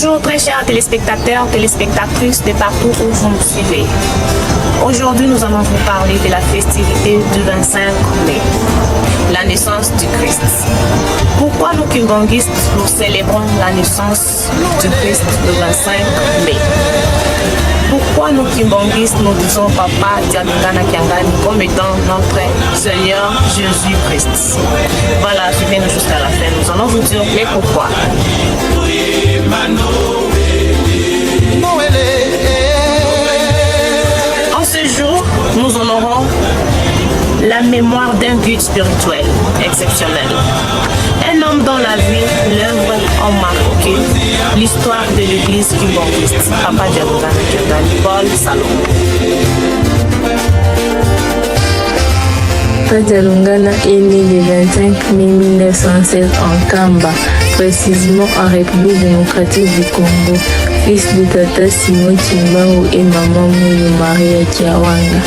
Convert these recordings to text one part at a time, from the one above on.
Bonjour très chers téléspectateurs, téléspectatrices de partout où vous nous suivez. Aujourd'hui, nous allons vous parler de la festivité du 25 mai, la naissance du Christ. Pourquoi nous Kimbanguistes, nous célébrons la naissance du Christ le 25 mai? Pourquoi nous Kimbanguistes, nous disons Papa Dialungana Kiangani comme étant notre Seigneur Jésus-Christ? Voilà, suivez-nous jusqu'à la fin. Nous allons vous dire mais pourquoi. En ce jour, nous honorons la mémoire d'un guide spirituel exceptionnel. Un homme dont la vie, l'œuvre ont marqué l'histoire de l'église kimbanguiste, Papa Dialungana Kiangani, Paul Salomon. Papa Dialungana est né le 25 mai 1916 en Kamba, précisément en République démocratique du Congo, fils de Tata Simon Kimbangu et Maman Moyo Maria Kiawanga.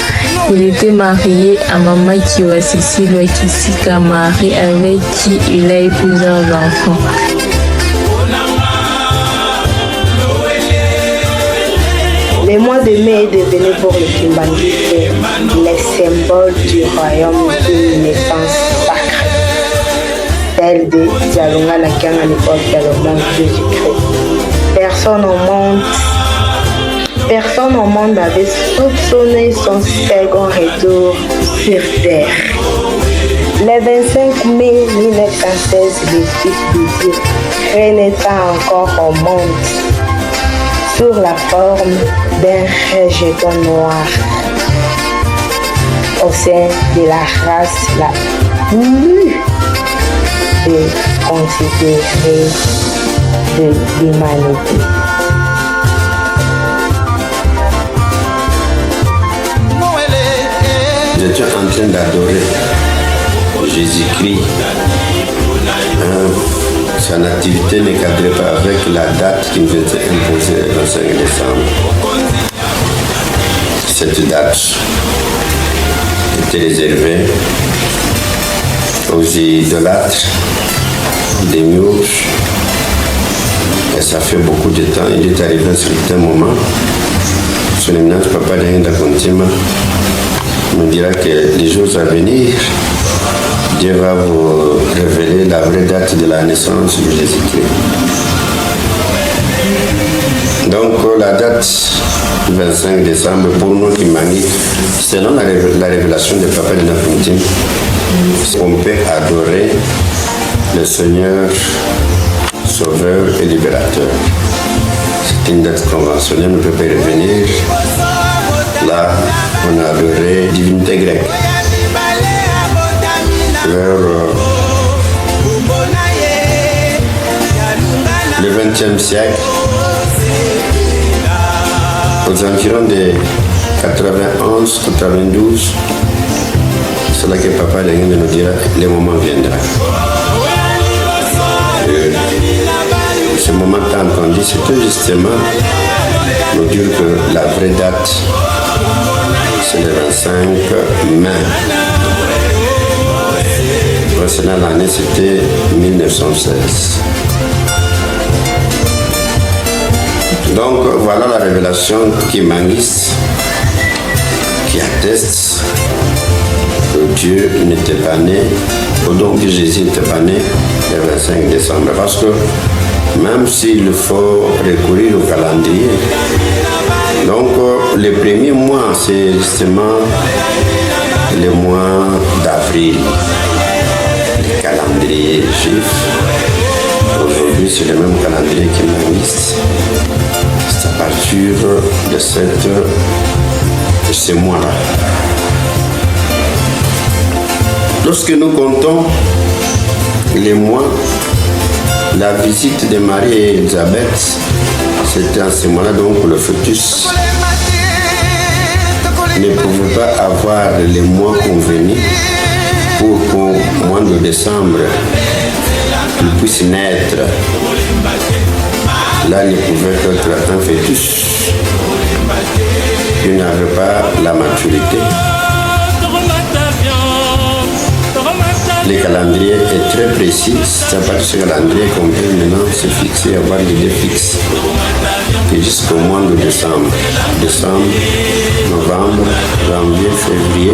Il était marié à Maman Kiwa Cécile Wakisika Marie avec qui il a eu plusieurs enfants. Le mois de mai est devenu pour le Kimbanguiste le symbole du royaume d'une naissance sacrée, celle de Dialungana Kiangani Paul Salomon Jésus-Christ. Personne au monde avait soupçonné son second retour sur terre. Le 25 mai 1916, le Fils de Dieu renaîtra encore au monde sous la forme d'un rejeton noir au sein de la race la plus considérée de l'humanité. J'étais en train d'adorer Jésus-Christ. Sa nativité ne cadrait pas avec la date qui nous était imposée le 25 décembre. Cette date était réservée aux idolâtres, des mioches. Et ça fait beaucoup de temps. Il est arrivé un certain moment. Son éminence Papa Dialungana Kontima nous dira que les jours à venir, Dieu va vous révéler la vraie date de la naissance de Jésus-Christ. Donc la date du 25 décembre, pour nous qui manient, selon la révélation de Papa Dialungana Kontima, on peut adorer le Seigneur, Sauveur et Libérateur. C'est une date conventionnelle, on ne peut pas y revenir. Là, on a adoré divinité grecque. Vers le XXe siècle, aux environs de 91-92, c'est là que Papa Dialungana nous dira le moment viendra. Ce moment tant entendu, c'était justement nous dire que la vraie date, c'est le 25 mai. Précédant l'année, c'était 1916. Donc voilà la révélation kimbanguiste qui atteste que Dieu n'était pas né, ou donc que Jésus n'était pas né le 25 décembre. Parce que même s'il faut recourir au calendrier, donc le premier mois, c'est justement le mois d'avril. Le calendrier juif. Aujourd'hui, c'est le même calendrier kimbanguiste. C'est à partir de ce mois-là. Lorsque nous comptons les mois, la visite de Marie et Élisabeth, c'était en ce mois-là, donc le fœtus ne pouvait pas avoir les mois convenus pour qu'au mois de décembre, il puisse naître. Là, il pouvait être un fœtus. Il n'avait pas la maturité. le calendrier est très précis. C'est à partir de ce calendrier qu'on peut maintenant se fixer, avoir l'idée fixe. Et jusqu'au mois de décembre. Décembre, novembre, janvier, février,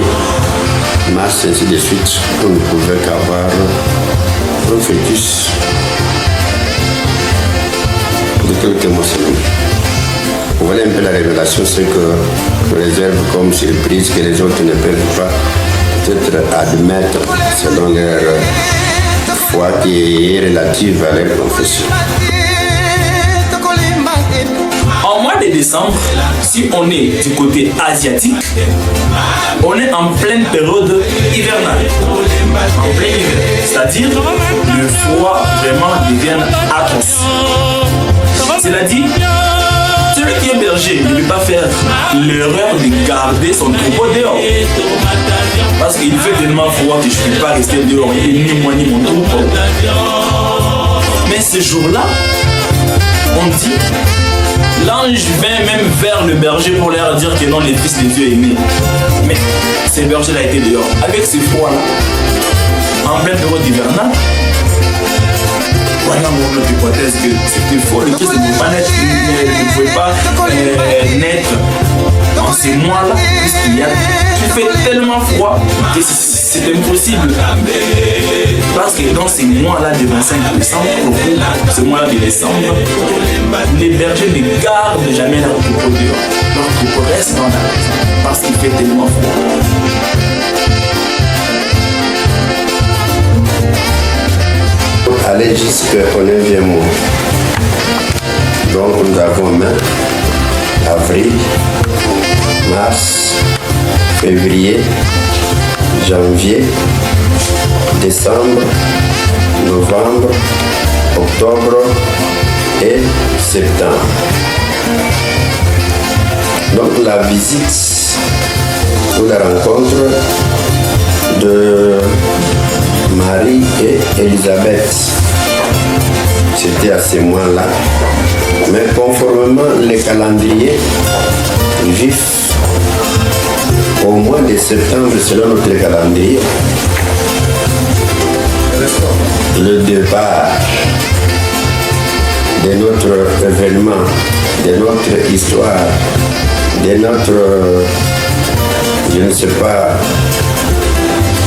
mars, ainsi de suite. On ne pouvait qu'avoir un fœtus de quelques mois seulement. Voilà un peu la révélation, c'est que réserve comme surprise que les autres ne peuvent pas peut-être admettre selon leur foi qui est relative à leur confession. En mois de décembre, si on est du côté asiatique, on est en pleine période hivernale. En plein hiver. C'est-à-dire, le froid vraiment devient atroce. Cela dit, celui qui est berger ne peut pas faire l'erreur de garder son troupeau dehors. Parce qu'il fait tellement froid que je ne peux pas rester dehors, et ni moi ni mon troupeau. Mais ce jour-là, on dit, l'ange vint même vers le berger pour leur dire que non, les fils de Dieu est né. Mais ce berger-là était dehors. Avec ce froid-là, en pleine période hivernale, voilà mon autre hypothèse que c'était faux. Le Christ ne pouvait pas naître, ne pouvait pas naître dans ces mois-là, puisqu'il fait tellement froid que c'est impossible. Parce que dans ces mois-là de 25 décembre, ce mois-là de décembre, les bergers ne gardent jamais leur troupeau dehors. Leur troupeau reste dans la maison parce qu'il fait tellement froid. Aller jusqu'au 9e mois. Donc nous avons mai, avril, mars, février, janvier, décembre, novembre, octobre et septembre. Donc la visite ou la rencontre de Marie et Élisabeth, c'était à ces mois-là. Mais conformément les calendriers juifs, au mois de septembre, selon notre calendrier, le départ de notre événement, de notre histoire, de notre, je ne sais pas,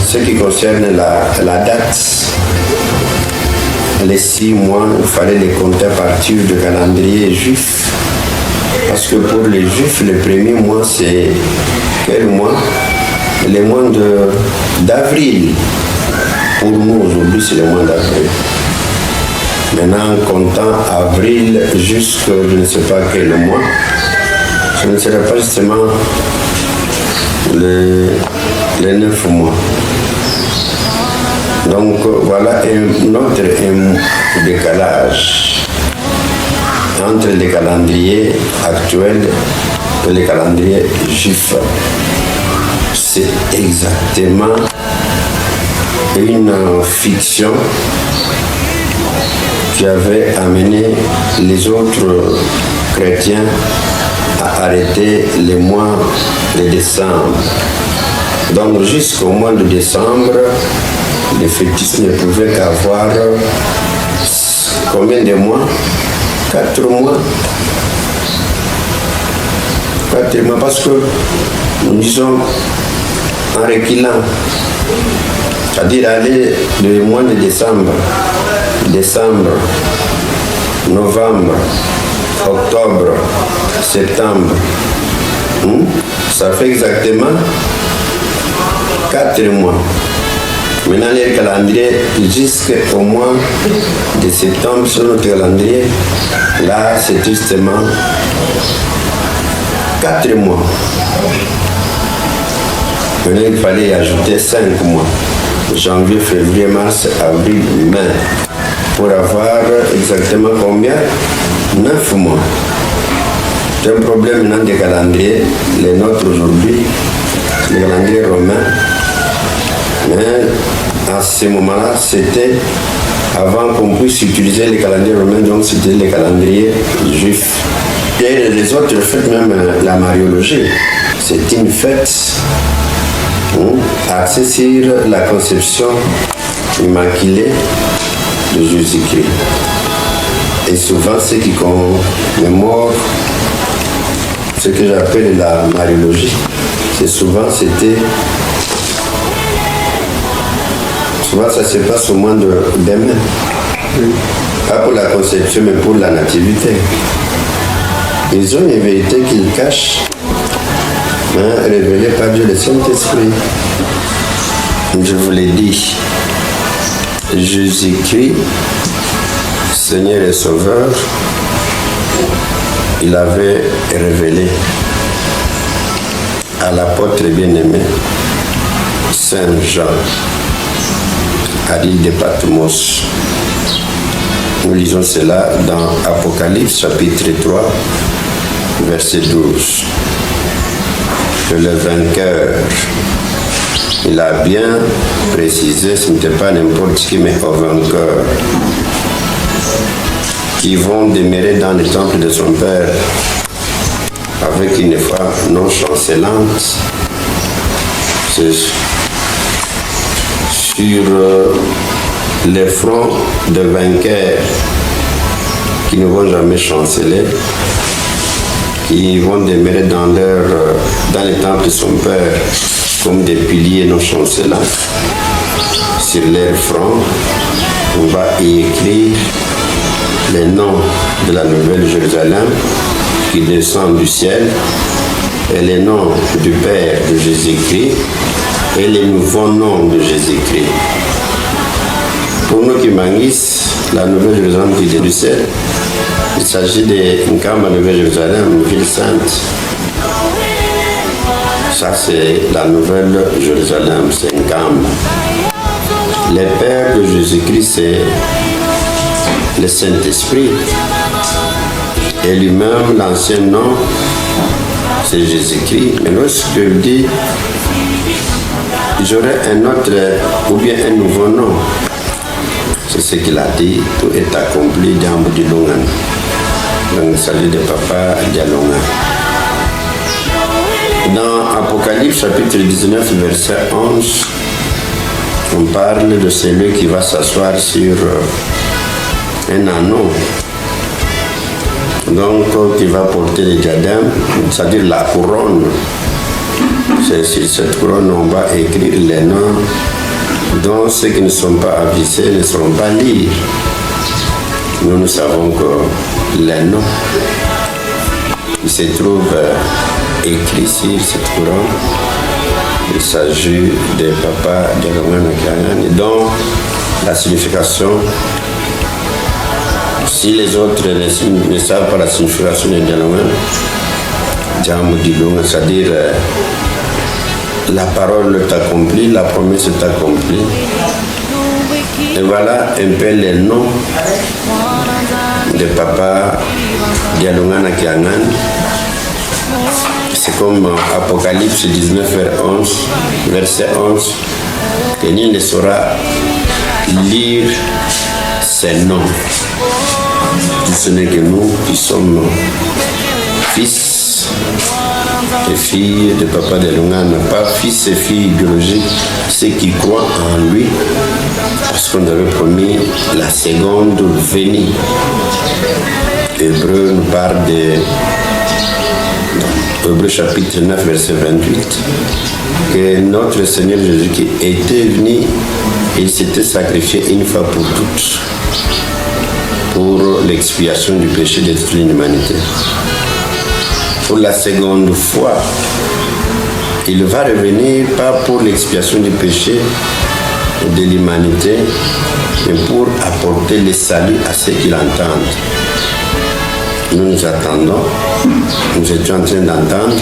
ce qui concerne la date, les 6 mois, il fallait les compter à partir du calendrier juif. Parce que pour les juifs, le premier mois, c'est quel mois? Le mois d'avril. Pour nous, aujourd'hui, c'est le mois d'avril. Maintenant, comptant avril jusqu'à je ne sais pas quel mois, ce ne serait pas justement les 9 mois. Donc voilà un autre décalage entre les calendriers actuels et les calendriers juifs. C'est exactement une fiction qui avait amené les autres chrétiens à arrêter le mois de décembre. Donc jusqu'au mois de décembre, les fœtus ne pouvaient qu'avoir combien de mois? 4 mois. 4 mois, parce que nous disons en reculant, c'est-à-dire aller le mois de décembre, novembre, octobre, septembre, ça fait exactement 4 mois. Maintenant, le calendrier, jusqu'au mois de septembre, sur notre calendrier, là, c'est justement 4 mois. Maintenant, il fallait y ajouter 5 mois. Janvier, février, mars, avril, mai. Pour avoir exactement combien? 9 mois. C'est un problème maintenant des calendriers, les nôtres aujourd'hui, les calendriers romains. Mais à ce moment-là, c'était avant qu'on puisse utiliser les calendriers romains, donc c'était les calendriers juifs. Et les autres fêtes, même la mariologie, c'est une fête axé sur la conception immaculée de Jésus-Christ. Et souvent, ceux qui commémorent ce que j'appelle la Mariologie, souvent ça se passe au moins d'un main. Pas pour la conception, mais pour la nativité. Ils ont une vérité qu'ils cachent, révélée par Dieu le Saint-Esprit. Je vous l'ai dit, Jésus-Christ, Seigneur et Sauveur, il avait révélé à l'apôtre bien-aimé Saint Jean à l'île de Patmos. Nous lisons cela dans Apocalypse chapitre 3, verset 12. Que le vainqueur, il a bien précisé, ce n'était pas n'importe qui, mais au vainqueur, qui vont demeurer dans le temple de son Père avec une foi non chancelante. C'est sur les fronts de vainqueurs qui ne vont jamais chanceler, qui vont demeurer dans le temple de son Père comme des piliers non chancelants. Sur leur front, on va y écrire les noms de la Nouvelle Jérusalem qui descend du ciel et les noms du Père de Jésus-Christ et les nouveaux noms de Jésus-Christ. Pour nous qui manguissent la Nouvelle Jérusalem qui est du ciel, il s'agit d'une Nkamba Nouvelle Jérusalem, une ville sainte. Ça c'est la Nouvelle Jérusalem, c'est Nkamba. Le Père de Jésus-Christ, c'est le Saint-Esprit. Et lui-même, l'ancien nom, c'est Jésus-Christ. Mais lorsque je dis, j'aurai un autre ou bien un nouveau nom, c'est ce qu'il a dit, tout est accompli dans Boudilongan. Donc il s'agit de Papa Dialonga. Dans Apocalypse chapitre 19, verset 11, on parle de celui qui va s'asseoir sur un anneau, donc qui va porter le diadème, c'est-à-dire la couronne. C'est sur cette couronne on va écrire les noms dont ceux qui ne sont pas avisés ne seront pas lire. Nous savons que les noms qui se trouvent écrits sur cette couronne, il s'agit de Papa Dialonga Nakiangan, dont la signification, si les autres ne savent pas la signification de Dialonga, Diamodilonga, c'est-à-dire la parole est accomplie, la promesse est accomplie. Et voilà un peu les noms de Papa Dialonga Nakiangan. C'est comme Apocalypse 19, verset 11, que nul ne saura lire ces noms. Ce n'est que nous qui sommes fils et filles de Papa Dialonga, pas fils et filles biologiques, ceux qui croient en lui, parce qu'on avait promis la seconde venue. Hébreu nous parle de Hébreu chapitre 9, verset 28, que notre Seigneur Jésus qui était venu, il s'était sacrifié une fois pour toutes, pour l'expiation du péché de toute l'humanité. Pour la seconde fois, il va revenir pas pour l'expiation du péché de l'humanité, mais pour apporter le salut à ceux qui l'entendent. Nous attendons, nous étions en train d'entendre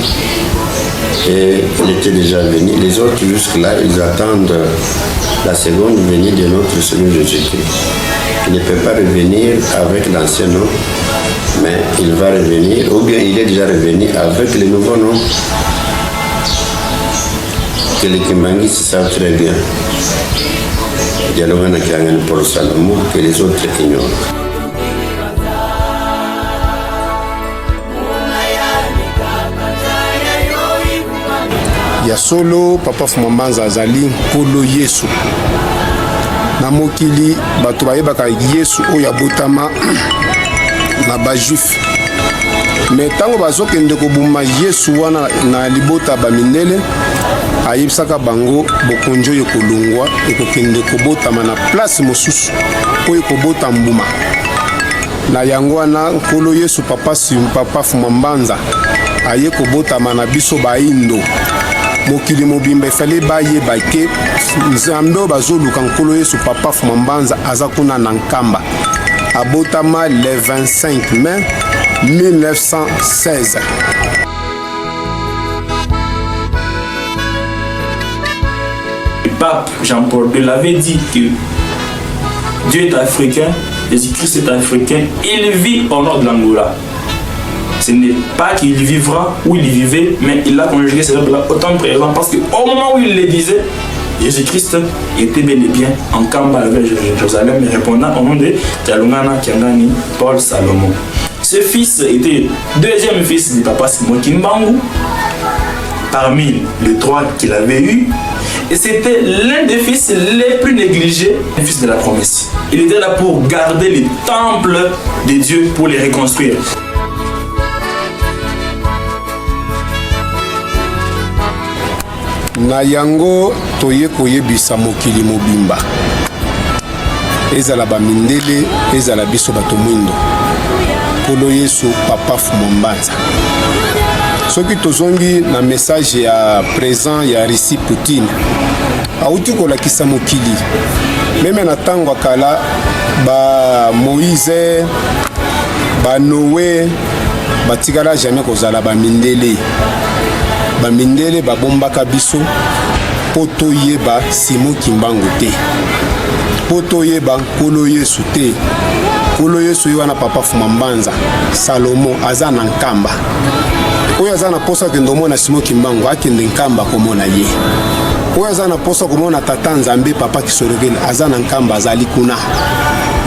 et il était déjà venu. Les autres jusque-là, ils attendent la seconde venue de notre Seigneur Jésus-Christ. Il ne peut pas revenir avec l'ancien nom, mais il va revenir, ou bien il est déjà revenu avec le nouveau nom. Que les Kimbangi savent très bien. Dialonga Nakiangan Paul Salomon, que les autres ignorent. ya solo papa Fumambanza azali nkolo Yesu na mokili bato bayebaka Yesu oyo abotama na bajuif me ntango bazokende kobuma Yesu wana na libota bamindele ayebisaka bango bokonzi oyo kolongwa ekokende kobotama na place mosusu oyo kobota mbuma na yango wana nkolo Yesu papa Fumambanza aye kobotama na biso baindo mokili mobimba efale bayeba ke nzambe oyo bazoluka nkolo Yesu papa Fumambanza aza kuna na nkamba abotama le 25 mai 1916. Le pape Jean-Paul II l'avait dit que Dieu est africain, Jésus-Christ est africain, il vit au nord de l'Angola. Ce n'est pas qu'il vivra où il vivait, mais il a conjugué ces verbes-là autant présent parce qu'au moment où il le disait, Jésus-Christ était bel et bien en Kamba vers Jérusalem, répondant au nom de Tialungana Kiangani Paul Salomon. Ce fils était deuxième fils du papa Simon Kimbangu, parmi les trois qu'il avait eu, et c'était l'un des fils les plus négligés, le fils de la promesse. Il était là pour garder les temples de Dieu, pour les reconstruire. Na yango toye koyebisa mokili mobimba ezala bamindele ezala biso bato mwindo nkolo Yesu papa Fumambanza. Soki tozongi na message ya présent ya Russie Poutine auti kolakisa mokili meme na ntango kala ba Moïse ba Noé batikala jamais kozala bamindele bamindele babombaka biso po toyeba Simon Kimbangu te, po toyeba nkolo Yesu te. Nkolo Yesu yo wana papa Fumambanza Salomo aza na nkamba oyo aza na posa kende omona Simon Kimbangu akende nkamba komona ye, oyo aza na posa komona tata Nzambe papa Kisorokele aza na nkamba azali kuna.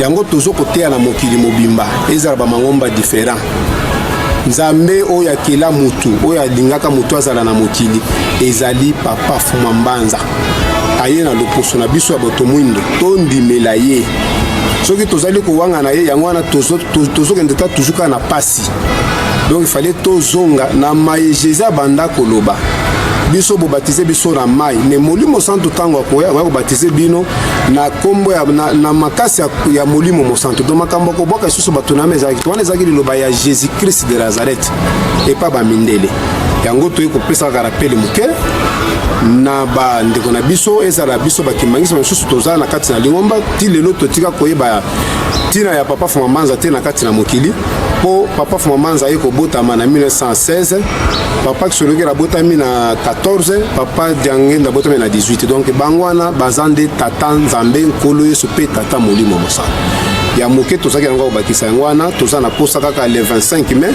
Yango tozokoteya na mokili mobimba ezala bamangomba différent. Nzambe oyo akela mutu oyo alingaka mutu azala na mokili ezali papa Fumambanza aye na loposo na biso ya bato mwindo tondimela ye. Soki tozali kowanga na ye yango wana tozokende ta tuzuka na pasi, donc il fallait tozonga na maye Jésus banda koloba biso bobatize biso na mai ne molimo santo tango akoya kobatize bino na kombo ya na makasi ya molimo mosanto do makambo ko boka susu bato na meza ki wana ezaki liloba ya Jésus Christ de Nazareth et pas bamindele. Yango toyi kopesa ka rappel muke na ba ndeko na biso ezala biso bakimangisa mosusu tozala na kati na lingomba ti lelo totika koyeba tina ya papa Fumambanza te na kati na mokili po papa Fumambanza ye kobotama na 1916, papa Kisorokele abotami na 14, papa Diangenda abotami na 18. Donc bangwana bazande tata Nzambe nkolo Yesu pe tata molimo mosantu ya moke tozaki yango bakisa yango wana toza na posa kaka le 25 mai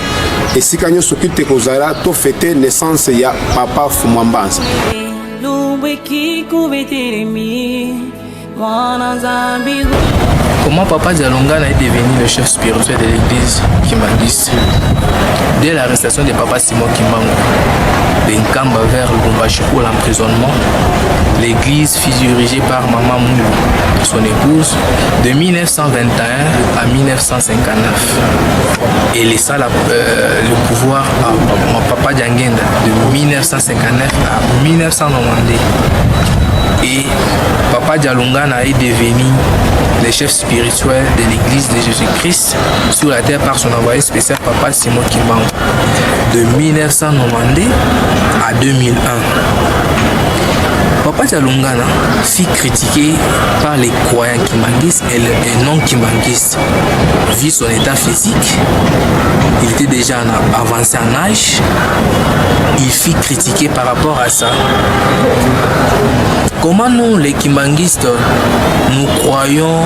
esika nyonso kite kozala to fêter naissance ya papa Fumambanza. Comment Papa Dialungana est devenu le chef spirituel de l'église kimbanguiste? Dès l'arrestation de Papa Simon Kimbangu, de Nkamba vers Lubumbashi pour l'emprisonnement, l'église fut dirigée par Maman Moulou, son épouse, de 1921 à 1959, et laissa le pouvoir à Papa Diangenda de 1959 à 1992. Et Papa Dialungana est devenu le chef spirituel de l'église de Jésus-Christ sur la terre par son envoyé spécial Papa Simon Kimbangu de 1992 à 2001. Papa Dialungana fut critiqué par les croyants kimbanguistes et non kimbanguistes. Vu son état physique, il était déjà avancé en âge. Il fut critiqué par rapport à ça. Comment nous, les kimbanguistes, nous croyons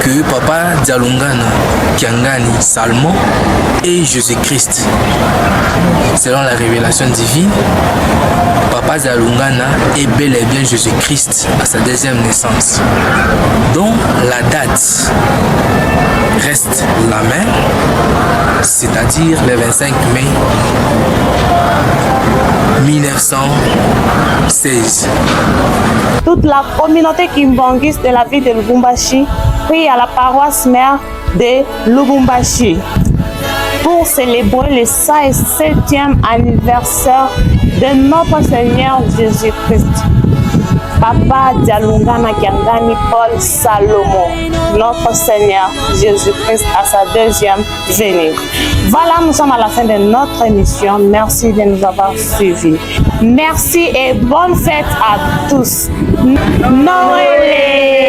que Papa Dialungana, Kiangani, Salmon est Jésus-Christ? Selon la révélation divine, Papa Dialungana est bel et bien Jésus-Christ à sa deuxième naissance. Donc la date reste la même, c'est-à-dire le 25 mai 1916. Toute la communauté kimbanguiste de la ville de Lubumbashi prie à la paroisse mère de Lubumbashi pour célébrer le 107e anniversaire de notre Seigneur Jésus-Christ. Papa Dialungana Kiangani Paul Salomon, notre Seigneur Jésus-Christ à sa deuxième venue. Voilà, nous sommes à la fin de notre émission. Merci de nous avoir suivis. Merci et bonne fête à tous. Noël!